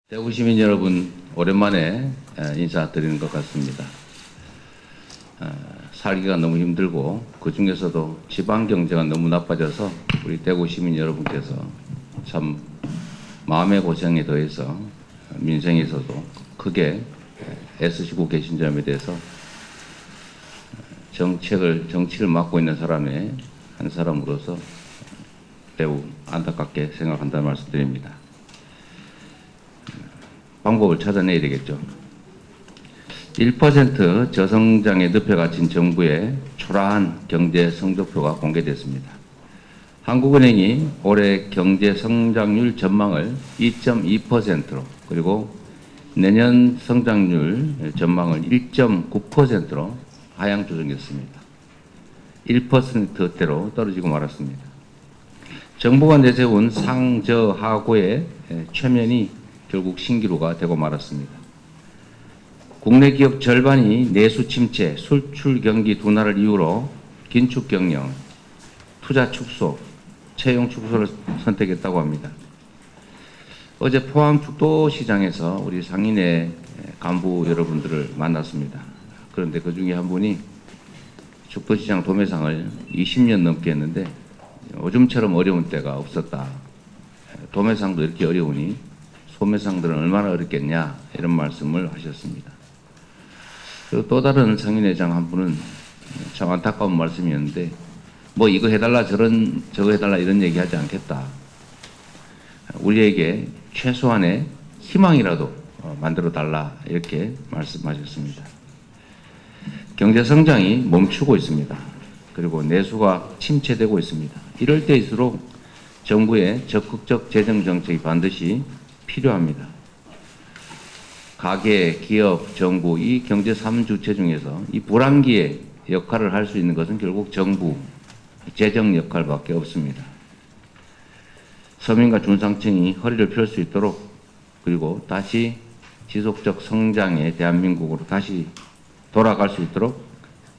대구 시민 여러분, 오랜만에 인사드리는 것 같습니다. 살기가 너무 힘들고 그 중에서도 지방 경제가 너무 나빠져서 우리 대구 시민 여러분께서 참 마음의 고생에 더해서 민생에서도 크게 애쓰시고 계신 점에 대해서 정치를 맡고 있는 사람의 한 사람으로서 매우 안타깝게 생각한다는 말씀드립니다. 방법을 찾아내야 되겠죠. 1% 저성장의 늪에 갇힌 정부의 초라한 경제 성적표가 공개됐습니다. 한국은행이 올해 경제 성장률 전망을 2.2%로 그리고 내년 성장률 전망을 1.9%로 하향 조정했습니다. 1%대로 떨어지고 말았습니다. 정부가 내세운 상저하고의 최면이 결국 신기루가 되고 말았습니다. 국내 기업 절반이 내수 침체, 수출 경기 둔화를 이유로 긴축 경영, 투자 축소, 채용 축소를 선택했다고 합니다. 어제 포항 죽도시장에서 우리 상인회 간부 여러분들을 만났습니다. 그런데 그 중에 한 분이 죽도시장 도매상을 20년 넘게 했는데 요즘처럼 어려운 때가 없었다. 도매상도 이렇게 어려우니 소매상들은 얼마나 어렵겠냐 이런 말씀을 하셨습니다. 그리고 또 다른 상인회장 한 분은 참 안타까운 말씀이었는데 뭐 이거 해달라 저거 해달라 이런 얘기하지 않겠다. 우리에게 최소한의 희망이라도 만들어 달라 이렇게 말씀하셨습니다. 경제 성장이 멈추고 있습니다. 그리고 내수가 침체되고 있습니다. 이럴 때일수록 정부의 적극적 재정 정책이 반드시 필요합니다. 가계, 기업, 정부 이 경제 3주체 중에서 이 불황기에 역할을 할 수 있는 것은 결국 정부, 재정 역할밖에 없습니다. 서민과 중상층이 허리를 펼 수 있도록 그리고 다시 지속적 성장의 대한민국으로 다시 돌아갈 수 있도록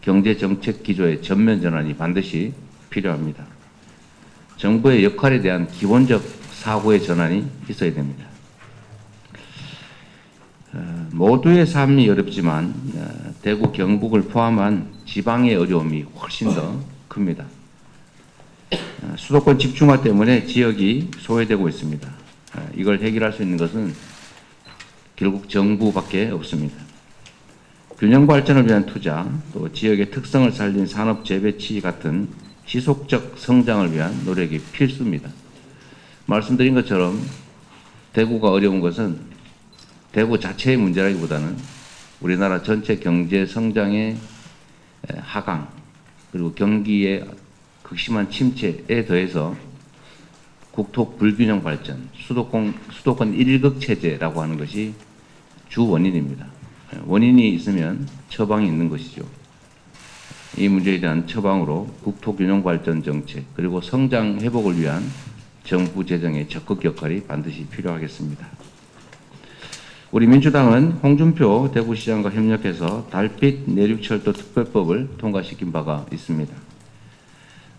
경제정책 기조의 전면 전환이 반드시 필요합니다. 정부의 역할에 대한 기본적 사고의 전환이 있어야 됩니다. 모두의 삶이 어렵지만 대구 경북을 포함한 지방의 어려움이 훨씬 더 큽니다. 수도권 집중화 때문에 지역이 소외되고 있습니다. 이걸 해결할 수 있는 것은 결국 정부밖에 없습니다. 균형 발전을 위한 투자, 또 지역의 특성을 살린 산업 재배치 같은 지속적 성장을 위한 노력이 필수입니다. 말씀드린 것처럼 대구가 어려운 것은 대구 자체의 문제라기보다는 우리나라 전체 경제 성장의 하강 그리고 경기의 극심한 침체에 더해서 국토 불균형 발전, 수도권 1급 체제라고 하는 것이 주 원인입니다. 원인이 있으면 처방이 있는 것이죠. 이 문제에 대한 처방으로 국토 균형 발전 정책 그리고 성장 회복을 위한 정부 재정의 적극 역할이 반드시 필요하겠습니다. 우리 민주당은 홍준표 대구시장과 협력해서 달빛 내륙철도 특별법을 통과시킨 바가 있습니다.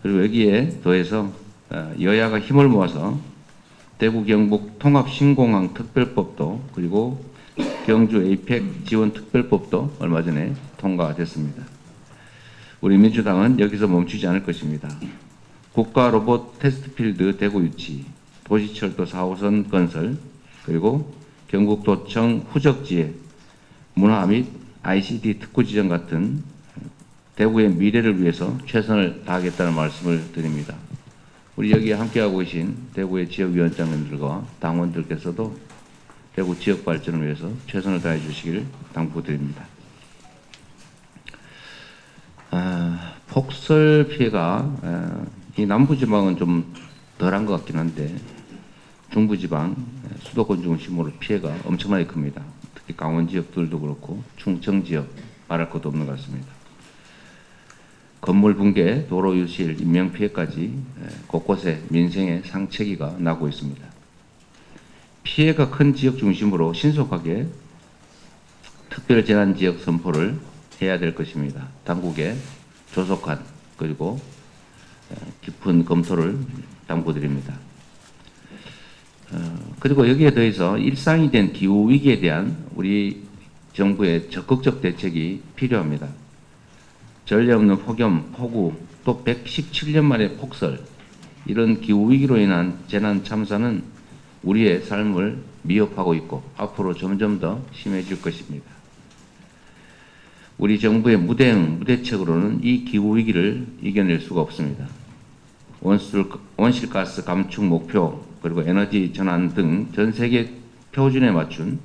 그리고 여기에 더해서 여야가 힘을 모아서 대구 경북 통합신공항 특별법도 그리고 경주 에이펙 지원 특별법도 얼마 전에 통과됐습니다. 우리 민주당은 여기서 멈추지 않을 것입니다. 국가 로봇 테스트필드 대구 유치, 도시철도 4호선 건설, 그리고 경북도청 후적지에 문화 및 ICT 특구 지정 같은 대구의 미래를 위해서 최선을 다하겠다는 말씀을 드립니다. 우리 여기에 함께하고 계신 대구의 지역위원장님들과 당원들께서도 대구 지역 발전을 위해서 최선을 다해 주시길 당부드립니다. 폭설 피해가 이 남부지방은 좀 덜한 것 같긴 한데 중부지방, 수도권 중심으로 피해가 엄청나게 큽니다. 특히 강원 지역들도 그렇고 충청 지역 말할 것도 없는 것 같습니다. 건물 붕괴, 도로 유실, 인명피해까지 곳곳에 민생의 상처기가 나고 있습니다. 피해가 큰 지역 중심으로 신속하게 특별재난지역 선포를 해야 될 것입니다. 당국의 조속한 그리고 깊은 검토를 당부드립니다. 그리고 여기에 더해서 일상이 된 기후 위기에 대한 우리 정부의 적극적 대책이 필요합니다. 전례 없는 폭염, 폭우, 또 117년 만에 폭설, 이런 기후 위기로 인한 재난 참사는 우리의 삶을 미흡하고 있고 앞으로 점점 더 심해질 것입니다. 우리 정부의 무대응, 무대책으로는 이 기후 위기를 이겨낼 수가 없습니다. 온실가스 감축 목표, 그리고 에너지 전환 등 전 세계 표준에 맞춘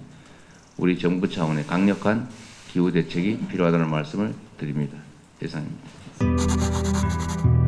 우리 정부 차원의 강력한 기후 대책이 필요하다는 말씀을 드립니다. 이상입니다.